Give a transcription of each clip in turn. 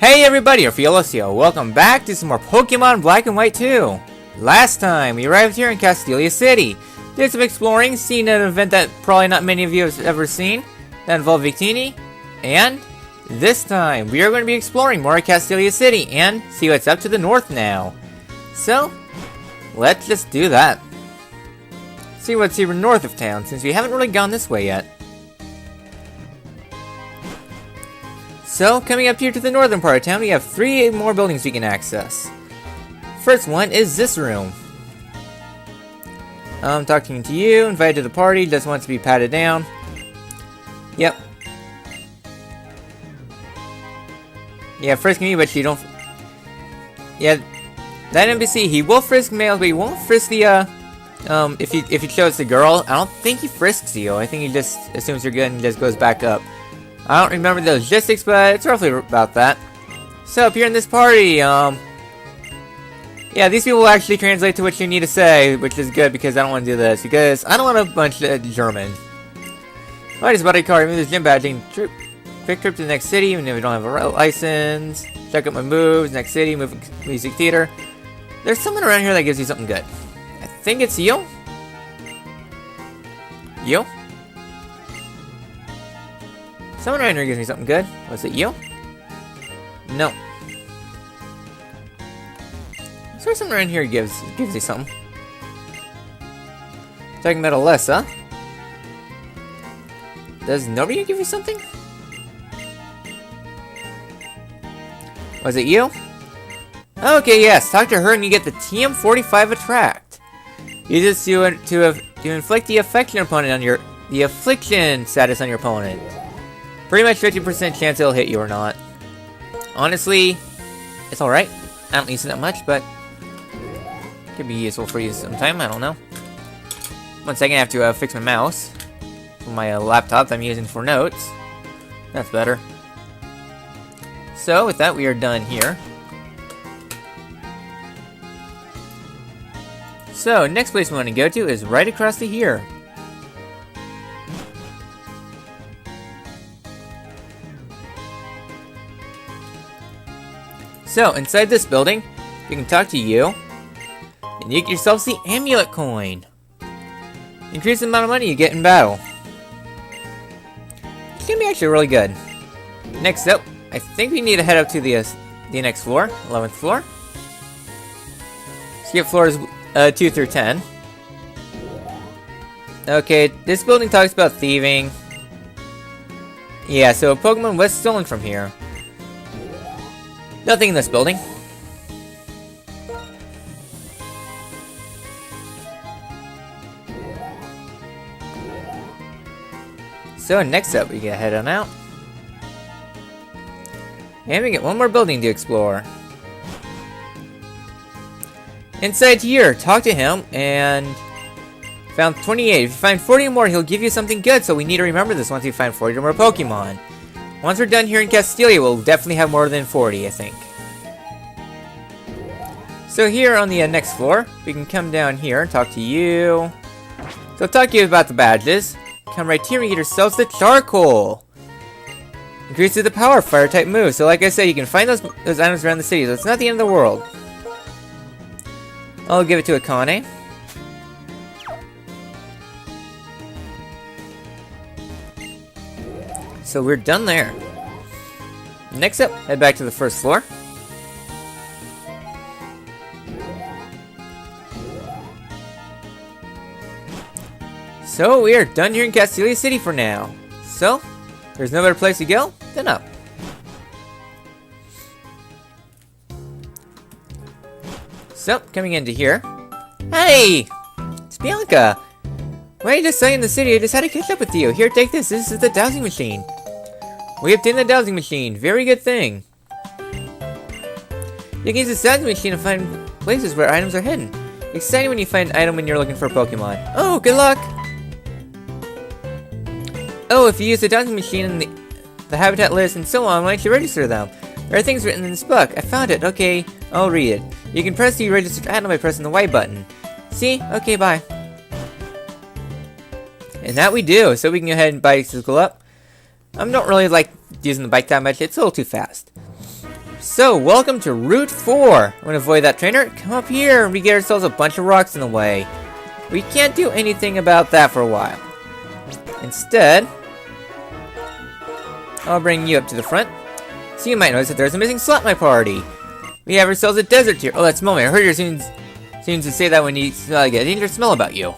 Hey everybody, Orpheolosio. Welcome back to some more Pokemon Black and White 2. Last time, we arrived here in Castelia City. Did some exploring, seen an event that probably not many of you have ever seen, that involved Victini. And this time, we are going to be exploring more of Castelia City and see what's up to the north now. So, let's just do that. See what's here north of town, since we haven't really gone this way yet. So, coming up here to the northern part of town, we have 3 more buildings we can access. First one is this room. I'm talking to you, invited to the party, just wants to be patted down. Yep. Yeah, frisking me, but you don't... Yeah, that NPC, he will frisk males, but he won't frisk the, if you show it's a girl, I don't think he frisks you. I think he just assumes you're good and just goes back up. I don't remember the logistics, but it's roughly about that. So, up here in this party, yeah, these people will actually translate to what you need to say, which is good because I don't want to do this, because I don't want a bunch of German. Alright, it's buddy card, remove this gym badging, quick trip to the next city, even if we don't have a license. Check out my moves, next city, music theater. There's someone around here that gives you something good. I think it's you? You? Someone around here gives me something good. Was it you? No. Is there someone around here gives you something? Talking about Alessa. Does nobody give you something? Was it you? Okay, yes. Talk to her and you get the TM45 Attract. Use this to inflict the affliction opponent on the affliction status on your opponent. Pretty much 50% chance it'll hit you or not. Honestly, it's alright. I don't use it that much, but it could be useful for you sometime. I don't know. 1 second, I have to fix my mouse. My laptop that I'm using for notes. That's better. So, with that, we are done here. So, next place we want to go to is right across to here. So, inside this building, you can talk to you, and you get yourself the Amulet Coin. Increase the amount of money you get in battle. It's gonna be actually really good. Next up, I think we need to head up to the next floor, 11th floor. Skip floors 2 through 10. Okay, this building talks about thieving. Yeah, so a Pokemon was stolen from here. Nothing in this building. So next up, we can head on out. And we get one more building to explore. Inside here, talk to him, and found 28. If you find 40 more, he'll give you something good, so we need to remember this once we find 40 more Pokemon. Once we're done here in Castelia, we'll definitely have more than 40, I think. So here on the next floor, we can come down here and talk to you. So I'll talk to you about the badges. Come right here and get yourselves the Charcoal. Increases the power of fire-type moves. So like I said, you can find those items around the city, so it's not the end of the world. I'll give it to Akane. So we're done there. Next up, head back to the first floor. So we are done here in Castelia City for now. So, there's no better place to go than up. So, coming into here. Hey! It's Bianca! Why are you just staying in the city? I just had to catch up with you. Here, take this. This is the Dowsing Machine. We obtained the Dowsing Machine. Very good thing. You can use the Dowsing Machine to find places where items are hidden. Exciting when you find an item when you're looking for a Pokemon. Oh, good luck! Oh, if you use the Dowsing Machine in the habitat list and so on, why don't you register them? There are things written in this book. I found it. Okay, I'll read it. You can press the registered item by pressing the Y button. See? Okay, bye. And that we do. So we can go ahead and bicycle up. I don't really like using the bike that much. It's a little too fast. So, welcome to Route 4. I'm gonna avoid that trainer. Come up here and we get ourselves a bunch of rocks in the way. We can't do anything about that for a while. Instead, I'll bring you up to the front. So you might notice that there's a missing slot in my party. We have ourselves a desert here. Oh, that's Momi. I heard you seems to say that when you get a dangerous smell about you.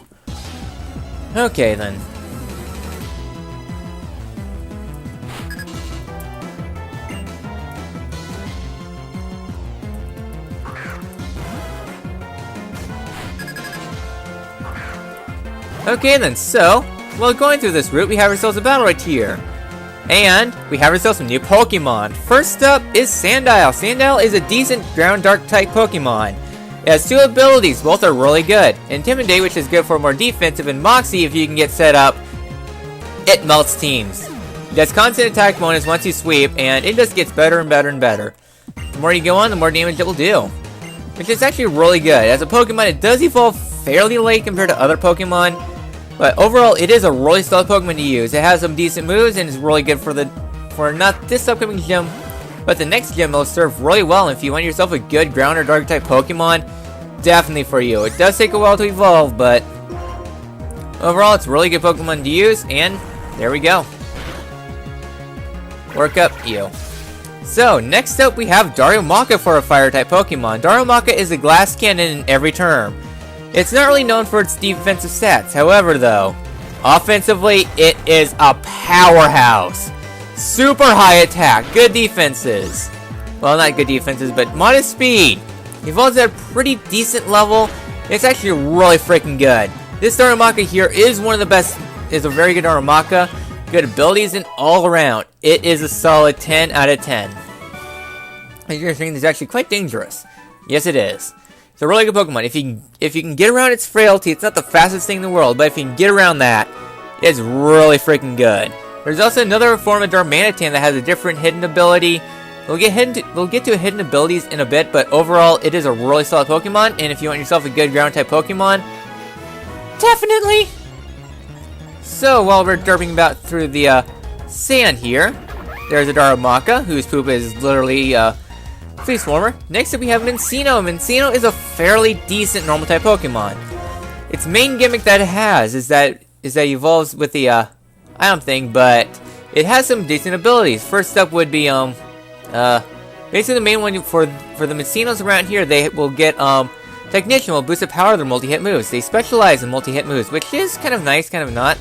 Okay, then. Okay then, so, while going through this route, we have ourselves a battle right here. And, we have ourselves some new Pokemon. First up is Sandile. Sandile is a decent ground dark type Pokemon. It has two abilities, both are really good. Intimidate, which is good for more defensive, and Moxie, if you can get set up, it melts teams. It has constant attack bonus once you sweep, and it just gets better and better and better. The more you go on, the more damage it will do. Which is actually really good. As a Pokemon, it does evolve fairly late compared to other Pokemon. But overall, it is a really solid Pokemon to use. It has some decent moves and is really good for not this upcoming gym, but the next gym will serve really well. If you want yourself a good ground or dark type Pokemon, definitely for you. It does take a while to evolve, but overall, it's a really good Pokemon to use. And there we go. Work up, you. So next up, we have Darumaka for a fire type Pokemon. Darumaka is a glass cannon in every term. It's not really known for its defensive stats. However, though, offensively, it is a powerhouse. Super high attack, good defenses. Well, not good defenses, but modest speed. Evolves at a pretty decent level. It's actually really freaking good. This Darumaka here is one of the best, is a very good Darumaka. Good abilities and all around. It is a solid 10 out of 10. And you're thinking it's actually quite dangerous. Yes, it is. It's a really good Pokemon. If you can get around its frailty, it's not the fastest thing in the world, but if you can get around that, it's really freaking good. There's also another form of Darmanitan that has a different hidden ability. We'll get to hidden abilities in a bit, but overall, it is a really solid Pokemon, and if you want yourself a good ground-type Pokemon, definitely! So, while we're derping about through the sand here, there's a Darumaka, whose poop is literally Fleece Swarmer. Next up we have Minccino. Minccino is a fairly decent normal type Pokemon. Its main gimmick that it has is that it evolves with the item thing, but it has some decent abilities. First up would be basically the main one for the Mincinos around here. They will get Technician will boost the power of their multi-hit moves. They specialize in multi-hit moves, which is kind of nice, kind of not.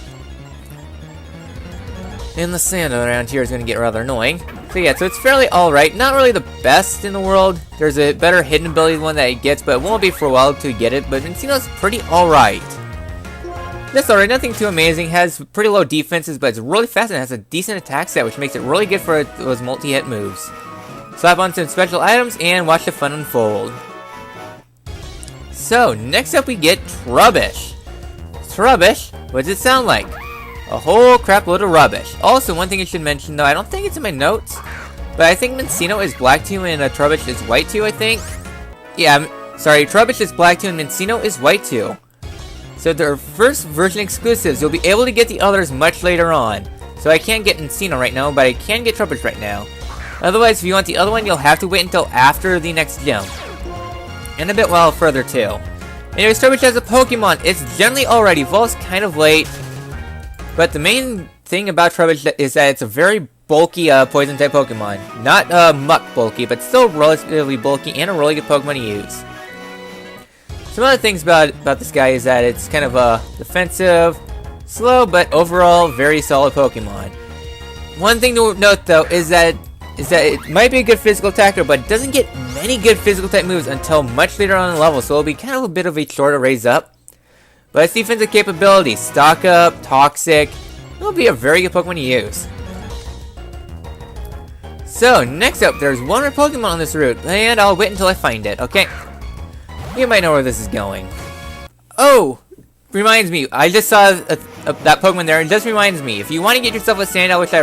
And the sand around here is going to get rather annoying. So yeah, so it's fairly alright. Not really the best in the world. There's a better hidden ability one that it gets, but it won't be for a while to get it. But Minccino's pretty alright. That's alright, nothing too amazing. Has pretty low defenses, but it's really fast and has a decent attack set, which makes it really good for those multi-hit moves. Slap on some special items and watch the fun unfold. So, next up we get Trubbish. Trubbish, what does it sound like? A whole crap load of rubbish. Also, one thing I should mention, though, I don't think it's in my notes, but I think Minccino is black to and Trubbish is white to, I think. Yeah, sorry, Trubbish is black to and Minccino is white to. So they're first version exclusives. You'll be able to get the others much later on. So I can't get Minccino right now, but I can get Trubbish right now. Otherwise, if you want the other one, you'll have to wait until after the next gym. And a bit while further, too. Anyways, Trubbish as a Pokemon, it's generally already evolves kind of late. But the main thing about Trubbish is that it's a very bulky poison type Pokemon. Not muck bulky, but still relatively bulky and a really good Pokemon to use. Some other things about this guy is that it's kind of defensive, slow, but overall very solid Pokemon. One thing to note though is that it might be a good physical attacker, but it doesn't get many good physical type moves until much later on in the level, so it'll be kind of a bit of a chore to raise up. But its defensive capabilities, Stock Up, Toxic, it'll be a very good Pokemon to use. So, next up, there's one more Pokemon on this route, and I'll wait until I find it, okay? You might know where this is going. Oh! Reminds me, I just saw that Pokemon there, and it just reminds me, if you want to get yourself a Sandile, which I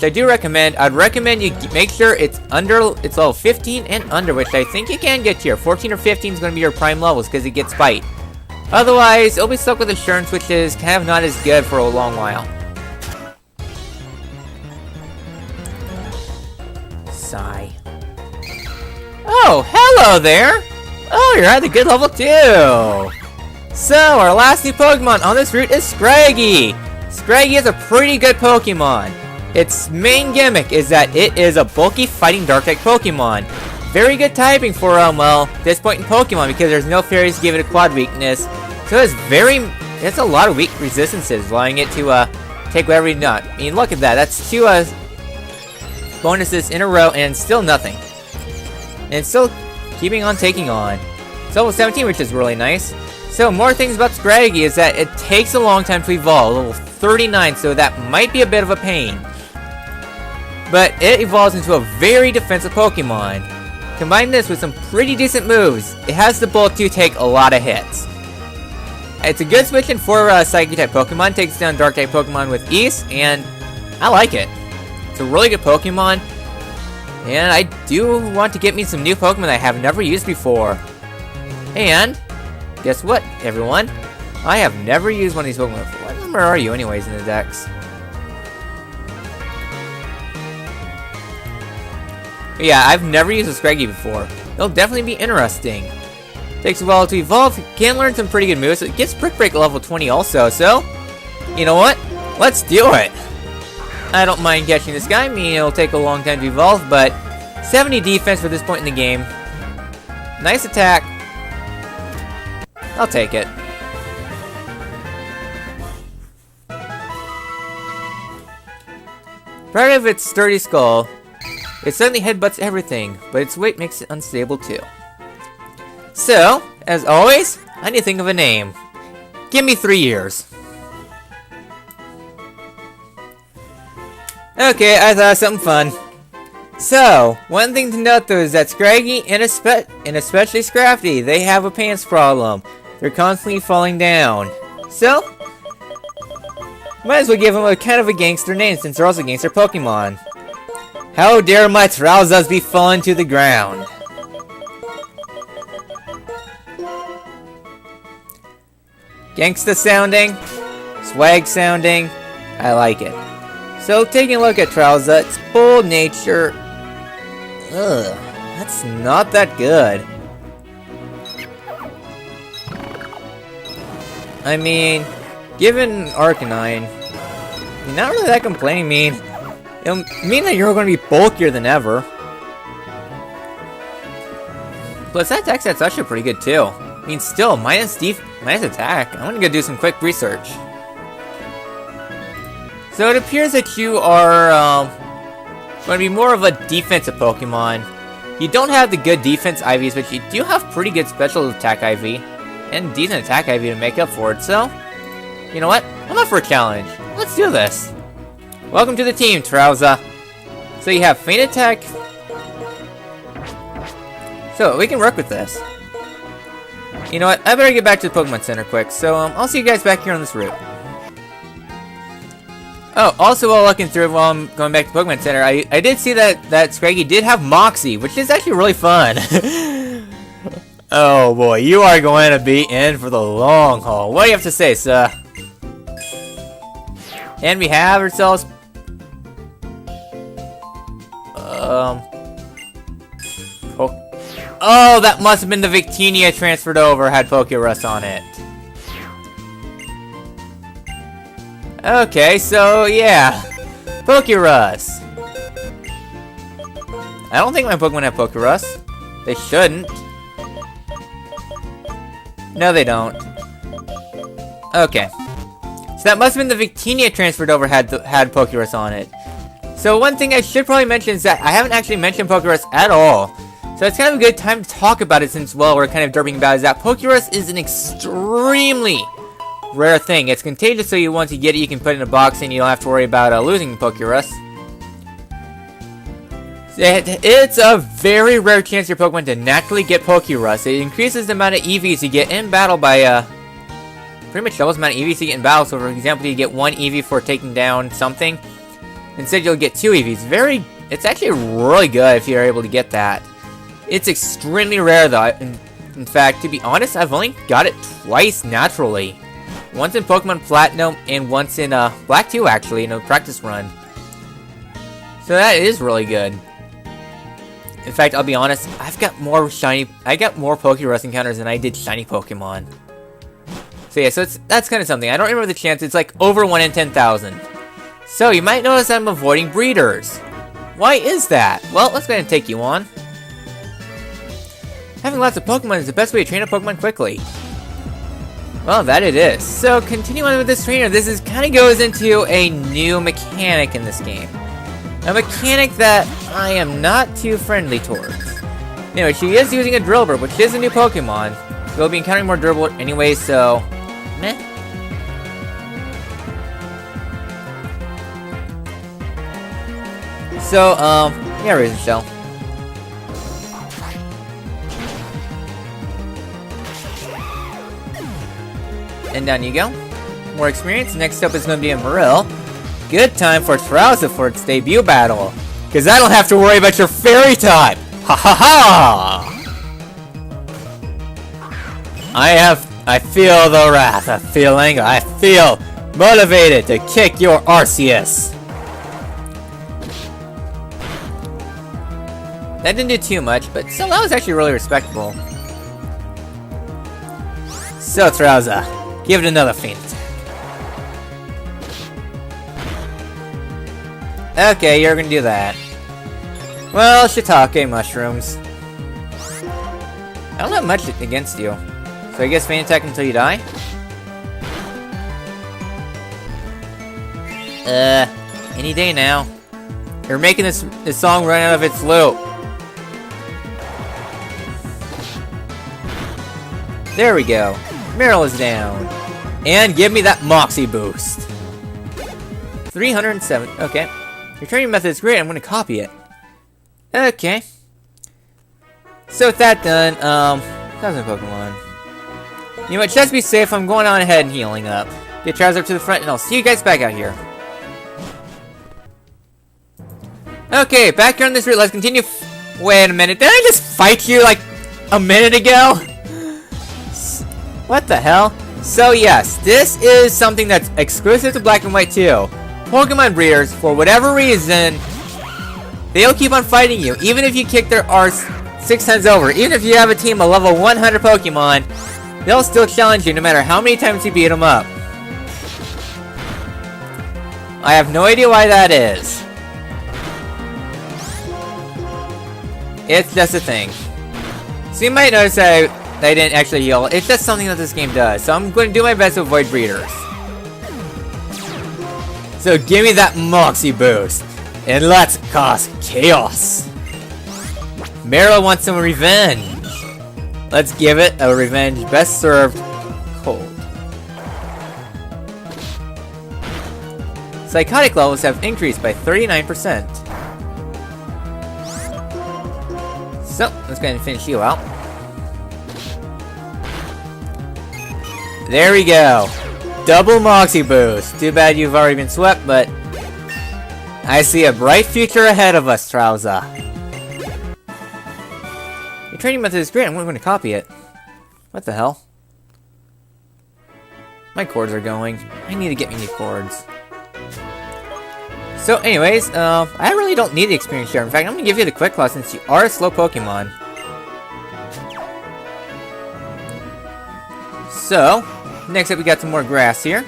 do recommend, I'd recommend you make sure it's level 15 and under, which I think you can get here. 14 or 15 is going to be your prime levels, because it gets Bite. Otherwise, it'll be stuck with Assurance, which is kind of not as good for a long while. Sigh. Oh, hello there! Oh, you're at a good level too! So, our last new Pokemon on this route is Scraggy! Scraggy is a pretty good Pokemon. Its main gimmick is that it is a bulky fighting Dark-type Pokemon. Very good typing for, well, this point in Pokemon because there's no fairies to give it a quad weakness. So it's a lot of weak resistances, allowing it to, take whatever you want. I mean, look at that. That's 2, bonuses in a row and still nothing. And it's still keeping on taking on. It's level 17, which is really nice. So, more things about Scraggy is that it takes a long time to evolve, level 39, so that might be a bit of a pain. But it evolves into a very defensive Pokemon. Combine this with some pretty decent moves, it has the bulk to take a lot of hits. It's a good switch in for Psychic-type Pokemon, takes down Dark-type Pokemon with ease, and I like it. It's a really good Pokemon, and I do want to get me some new Pokemon I have never used before. And, guess what, everyone? I have never used one of these Pokemon before. What number are you anyways in the dex? But yeah, I've never used a Scraggy before. It'll definitely be interesting. Takes a while to evolve, can learn some pretty good moves. It gets Brick Break level 20 also, so... You know what? Let's do it! I don't mind catching this guy. I mean, it'll take a long time to evolve, but 70 defense for this point in the game. Nice attack. I'll take it. Proud of its sturdy skull, it suddenly headbutts everything, but its weight makes it unstable too. So, as always, I need to think of a name. Give me 3 years. Okay, I thought of something fun. So, one thing to note though is that Scraggy and especially Scrafty, they have a pants problem. They're constantly falling down. So, might as well give them a kind of a gangster name since they're also gangster Pokemon. How dare my trousers be falling to the ground? Gangsta sounding, swag sounding, I like it. So taking a look at Trowza, its bold nature, that's not that good. I mean, given Arcanine, you're not really that complaining. It'll mean that you're going to be bulkier than ever. Plus that attack set's actually pretty good too. I mean, still, minus attack. I'm gonna go do some quick research. So it appears that you are going to be more of a defensive Pokemon. You don't have the good defense IVs, but you do have pretty good special attack IV and decent attack IV to make up for it. So, you know what? I'm up for a challenge. Let's do this. Welcome to the team, Trowza. So you have Feint Attack. So we can work with this. You know what? I better get back to the Pokemon Center quick. So I'll see you guys back here on this route. Oh, also while looking through, while I'm going back to Pokemon Center, I did see that Scraggy did have Moxie, which is actually really fun. Oh boy, you are going to be in for the long haul. What do you have to say, sir? And we have ourselves... Oh, that must have been the Victini transferred over, had Pokerus on it. Okay, so yeah. Pokerus. I don't think my Pokemon have Pokerus. They shouldn't. No, they don't. Okay. So that must have been the Victini transferred over had Pokerus on it. So one thing I should probably mention is that I haven't actually mentioned Pokerus at all. So it's kind of a good time to talk about it since, well, we're kind of derping about it, is that Pokerus is an extremely rare thing. It's contagious, so once you get it, you can put it in a box and you don't have to worry about losing Pokerus. It's a very rare chance for your Pokemon to naturally get Pokerus. It increases the amount of EVs you get in battle by, pretty much doubles the amount of EVs you get in battle. So, for example, you get 1 EV for taking down something. Instead, you'll get 2 EVs. It's actually really good if you're able to get that. It's extremely rare, though. In fact, to be honest, I've only got it twice naturally. Once in Pokemon Platinum, and once in Black 2, actually, in a practice run. So that is really good. In fact, I'll be honest, I got more Pokerus encounters than I did shiny Pokemon. So yeah, that's kind of something. I don't remember the chance. It's like over 1 in 10,000. So you might notice I'm avoiding breeders. Why is that? Well, let's go ahead and take you on. Having lots of Pokemon is the best way to train a Pokemon quickly. Well, that it is. So continue on with this trainer. This kind of goes into a new mechanic in this game. A mechanic that I am not too friendly towards. Anyway, she is using a Drillbur, which is a new Pokemon. We'll be encountering more Drillbur anyway, so... meh. So, yeah, Raisin Shell. And down you go. More experience. Next up is going to be a Marill. Good time for Trowza for its debut battle. Because I don't have to worry about your fairy type! Ha ha ha! I feel the wrath, I feel anger, I feel motivated to kick your Arceus! That didn't do too much, but still, that was actually really respectable. So, Trowza, give it another feint attack. Okay, you're gonna do that. Well, shiitake mushrooms. I don't have much against you. So I guess feint attack until you die? Any day now. You're making this song run out of its loop. There we go. Marill is down. And give me that Moxie boost. 307. Okay. Your training method is great. I'm going to copy it. Okay. So with that done, 1,000 Pokemon. You know what? Just be safe. I'm going on ahead and healing up. Get Trowza up to the front, and I'll see you guys back out here. Okay, back here on this route. Let's continue. Wait a minute. Did I just fight you like a minute ago? What the hell? So yes, this is something that's exclusive to Black and White too. Pokemon breeders, for whatever reason, they'll keep on fighting you, even if you kick their arse 6 times over. Even if you have a team of level 100 Pokemon, they'll still challenge you no matter how many times you beat them up. I have no idea why that is. It's just a thing. So you might notice that I didn't actually heal. It's just something that this game does. So I'm going to do my best to avoid breeders. So give me that Moxie boost. And let's cause chaos. Marill wants some revenge. Let's give it a revenge best served cold. Psychotic levels have increased by 39%. So, let's go ahead and finish you out. There we go. Double Moxie boost. Too bad you've already been swept, but I see a bright future ahead of us, Trowza. Your training method is great. I'm going to copy it. What the hell? My cords are going. I need to get me new cords. So anyways, I really don't need the experience share. In fact, I'm going to give you the Quick Claw since you are a slow Pokemon. So, next up we got some more grass here.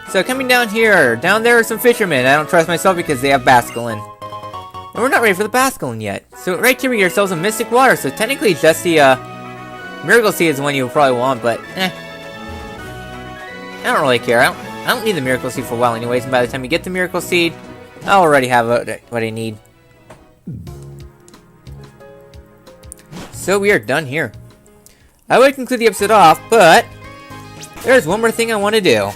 So coming down here, down there are some fishermen. I don't trust myself because they have Basculin. And we're not ready for the Basculin yet. So right here we get ourselves a Mystic Water. So technically just the Miracle Seed is the one you probably want, but I don't really care. I don't need the Miracle Seed for a while anyways, and by the time you get the Miracle Seed, I'll already have what I need. So we are done here. I would conclude the episode off, but there's one more thing I want to do.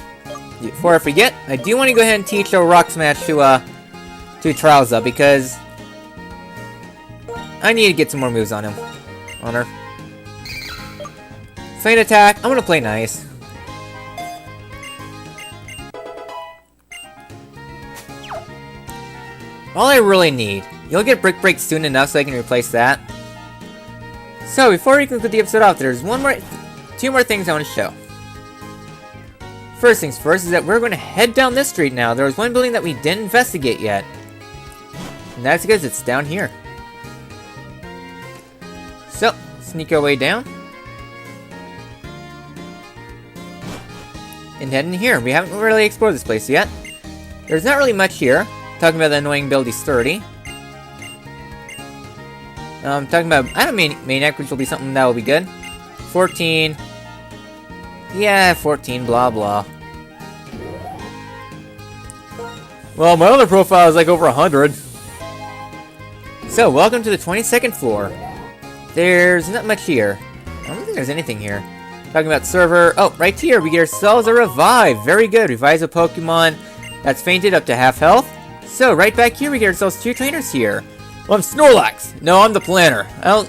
Before I forget, I do want to go ahead and teach a Rock Smash to Trowza, because I need to get some more moves on him. On her. Feint attack, I'm gonna play nice. All I really need. You'll get Brick Break soon enough so I can replace that. So before we conclude the episode off, there's two more things I want to show. First things first is that we're going to head down this street now. There was one building that we didn't investigate yet. And that's because it's down here. So, sneak our way down. And head in here. We haven't really explored this place yet. There's not really much here. Talking about the annoying buildy sturdy. Talking about, I don't mean Maniac, which will be something that will be good. 14. Yeah, 14, blah blah. Well, my other profile is like over 100. So, welcome to the 22nd floor. There's not much here. I don't think there's anything here. Talking about server. Oh, right here, we get ourselves a revive. Very good. Revives a Pokemon that's fainted up to half health. So, right back here, we get ourselves 2 trainers here. Well, I'm Snorlax. No, I'm the planner. I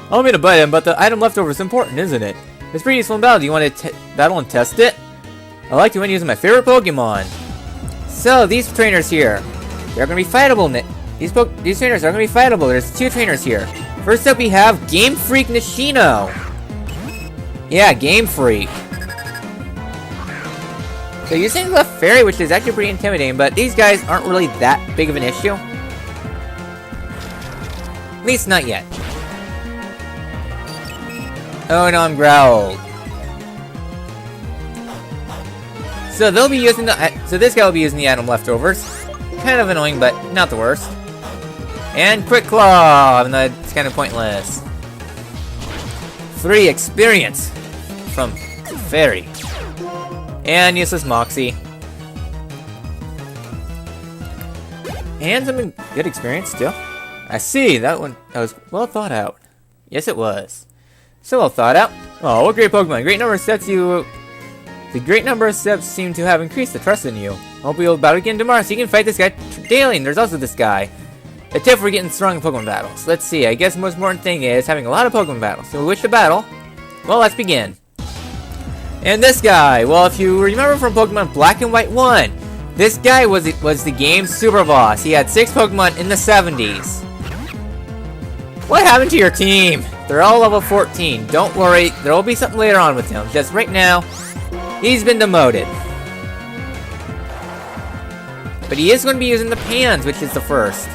don't mean to bite him, but the item leftover is important, isn't it? It's pretty useful in battle. Do you want to battle and test it? I like to win using my favorite Pokemon. So, these trainers here, they're going to be fightable. These trainers are going to be fightable. There's 2 trainers here. First up, we have Game Freak Nishino. Yeah, Game Freak. So, using Clefairy, which is actually pretty intimidating, but these guys aren't really that big of an issue. At least not yet. Oh no, I'm growled. So they'll be using this guy will be using the item leftovers. Kind of annoying, but not the worst. And Quick Claw, even though it's kind of pointless. 3 experience from Fairy. And useless Moxie. And some good experience still. I see, that was well thought out. Yes, it was. So well thought out. Oh, what great Pokemon. The great number of steps seem to have increased the trust in you. I hope we'll battle again tomorrow so you can fight this guy daily. And there's also this guy. A tip for getting strong in Pokemon battles. Let's see, I guess the most important thing is having a lot of Pokemon battles. So which to battle? Well, let's begin. And this guy, well, if you remember from Pokemon Black and White 1, this guy was the game's super boss. He had 6 Pokemon in the 70s. What happened to your team? They're all level 14. Don't worry, there will be something later on with him. Just right now, he's been demoted. But he is going to be using the pans, which is the first.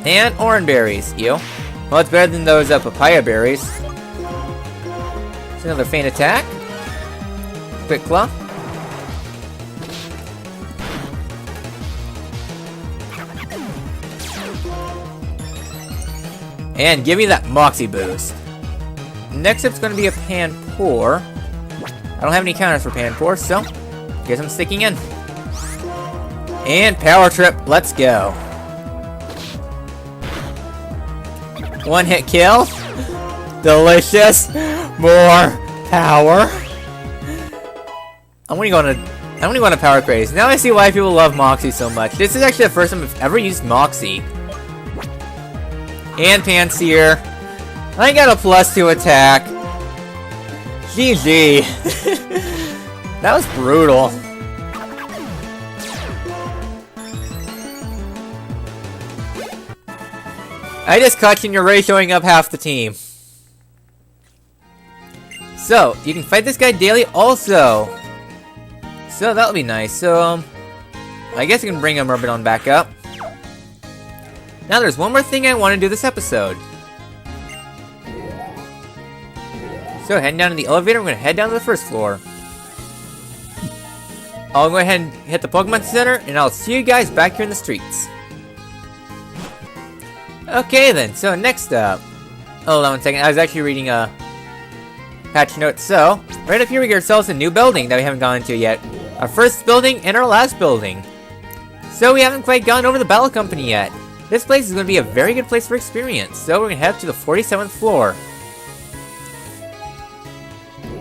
And orange berries, ew. Well, it's better than those papaya berries. It's another faint attack. Quick Claw. And give me that Moxie boost. Next up's going to be a Panpour. I don't have any counters for Panpour, so guess I'm sticking in. And Power Trip, let's go. 1 hit kill. Delicious. More power. I'm only going to Power Craze. Now I see why people love Moxie so much. This is actually the first time I've ever used Moxie. And Panseer. I got a +2 attack. GG. That was brutal. I just caught you ratioing up half the team. So, you can fight this guy daily also. So, that'll be nice. So, I guess you can bring Myrmidon back up. Now, there's one more thing I want to do this episode. So, heading down to the elevator, I'm going to head down to the first floor. I'll go ahead and hit the Pokemon Center, and I'll see you guys back here in the streets. Okay then, so next up... Hold on 1 second, I was actually reading a patch note. So, right up here we get ourselves a new building that we haven't gone into yet. Our first building and our last building. So we haven't quite gone over the Battle Company yet. This place is going to be a very good place for experience. So we're going to head up to the 47th floor.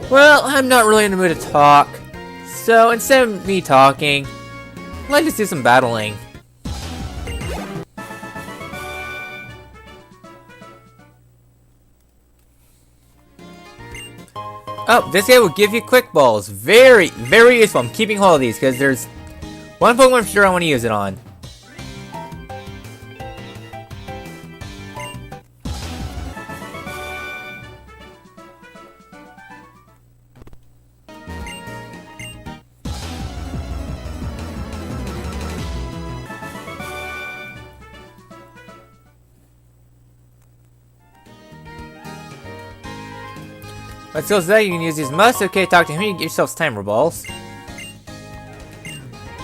Well, I'm not really in the mood to talk. So instead of me talking, let's just do some battling. Oh, this guy will give you quick balls. Very, very useful. I'm keeping hold of these because there's one Pokemon I'm sure I want to use it on. What skills that you can use these most? Okay, talk to him, you get yourselves timer balls.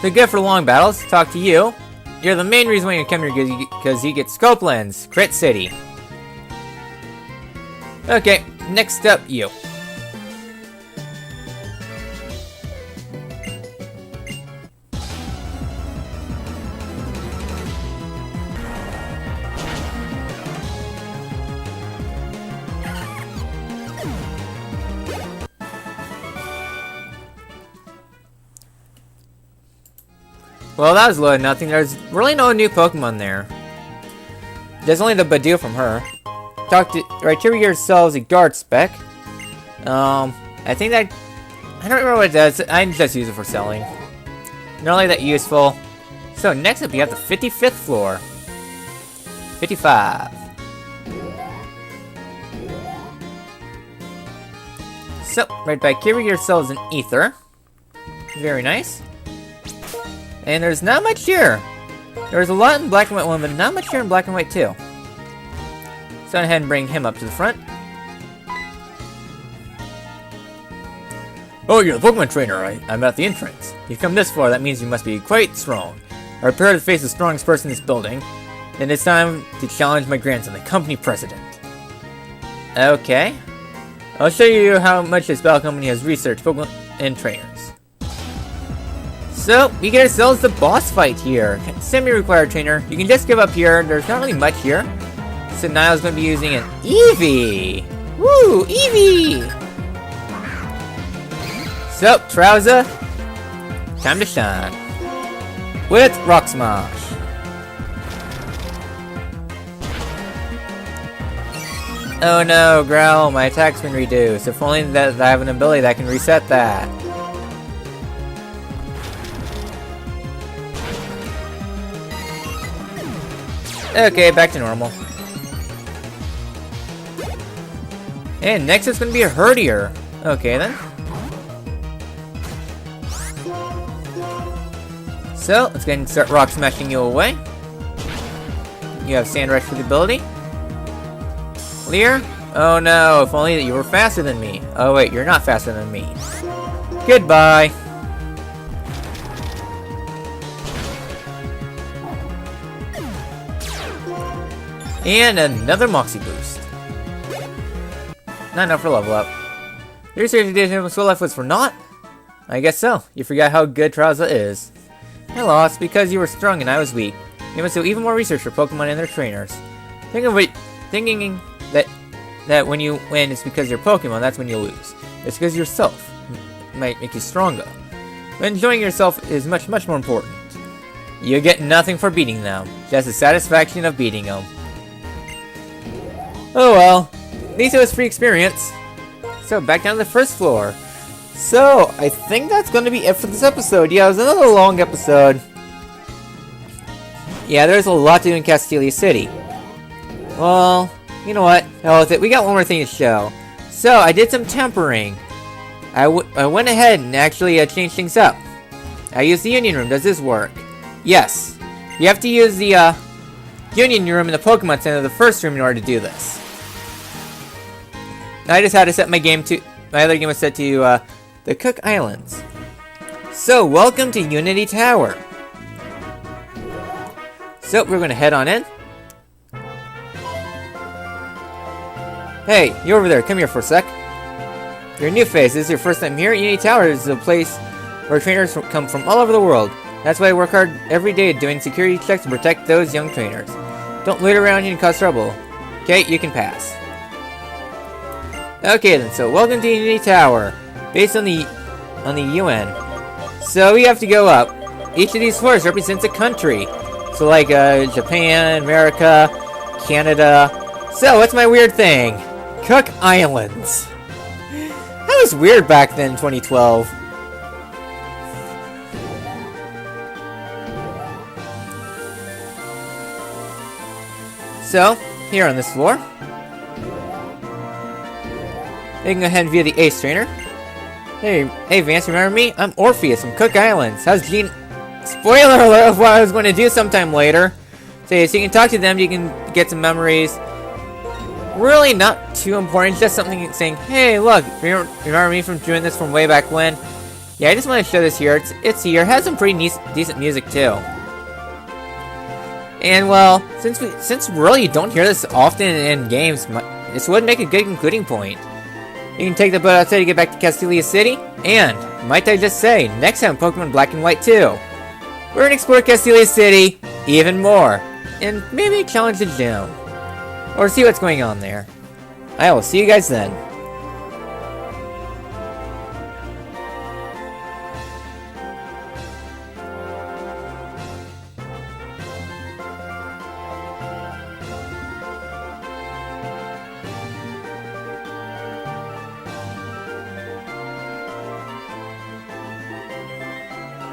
They're good for long battles. Talk to you. You're the main reason why you come here because you get scope lens. Crit City. Okay, next up, you. Well, that was low to nothing. There's really no new Pokemon there. There's only the Badoo from her. Talk to right here. Yourselves a guard spec. I think that I don't remember what it does. I just use it for selling. Not really that useful. So next up, we have the 55th floor. 55. So right back here, yourselves an ether. Very nice. And there's not much here. There's a lot in black and white one, but not much here in black and white too. So go ahead and bring him up to the front. Oh, you're the Pokemon trainer, right? I'm at the entrance. You've come this far, that means you must be quite strong. I prepare to face the strongest person in this building. Then it's time to challenge my grandson, the company president. Okay. I'll show you how much this battle company has researched Pokemon and trainers. So, we get ourselves the boss fight here. Semi-required trainer. You can just give up here. There's not really much here. So Niall's going to be using an Eevee. Woo, Eevee! So, Trouser, time to shine. With Rock Smash. Oh no, Growl, my attack's been reduced. If only that I have an ability that can reset that. Okay, back to normal. And next it's going to be a Herdier. Okay then. So, let's go ahead and start rock smashing you away. You have Sand Rush for the ability. Clear? Oh no, if only that you were faster than me. Oh wait, you're not faster than me. Goodbye. And another Moxie boost. Not enough for level up. Your research edition of Soul Life was for naught? I guess so. You forgot how good Trauza is. I lost because you were strong and I was weak. You must do even more research for Pokemon and their trainers. Thinking that when you win it's because you're Pokemon, that's when you lose. It's because yourself might make you stronger. But enjoying yourself is much more important. You get nothing for beating them, just the satisfaction of beating them. Oh well, at least it was free experience. So back down to the first floor. So I think that's going to be it for this episode. Yeah, it was another long episode. Yeah, there's a lot to do in Castelia City. Well, you know what? Hell with it. We got one more thing to show. So I did some tempering. I went ahead and actually changed things up. I used the Union Room. Does this work? Yes. You have to use the Union Room in the Pokemon Center, the first room, in order to do this. I just had to set my game to... My other game was set to the Cook Islands. So, welcome to Unity Tower. So, we're going to head on in. Hey, you over there. Come here for a sec. You're a new face. This is your first time here. Unity Tower is a place where trainers come from all over the world. That's why I work hard every day doing security checks to protect those young trainers. Don't loiter around here and cause trouble. Okay, you can pass. Okay then, so welcome to Unity Tower. Based on the UN. So we have to go up. Each of these floors represents a country. So like Japan, America, Canada. So what's my weird thing? Cook Islands. That was weird back then, 2012. So, here on this floor, you can go ahead and view the Ace Trainer. Hey Vance, remember me? I'm Orpheus from Cook Islands. How's Gene? Spoiler alert of what I was going to do sometime later. So you can talk to them, you can get some memories. really not too important, just something saying, hey, look, remember me from doing this from way back when? Yeah, I just want to show this here. It's here. It has some pretty decent music too. And well, since we really don't hear this often in games, this would make a good concluding point. You can take the boat outside to get back to Castelia City, and might I just say, next time Pokemon Black and White 2, we're gonna explore Castelia City even more, and maybe challenge the gym, or see what's going on there. I will see you guys then.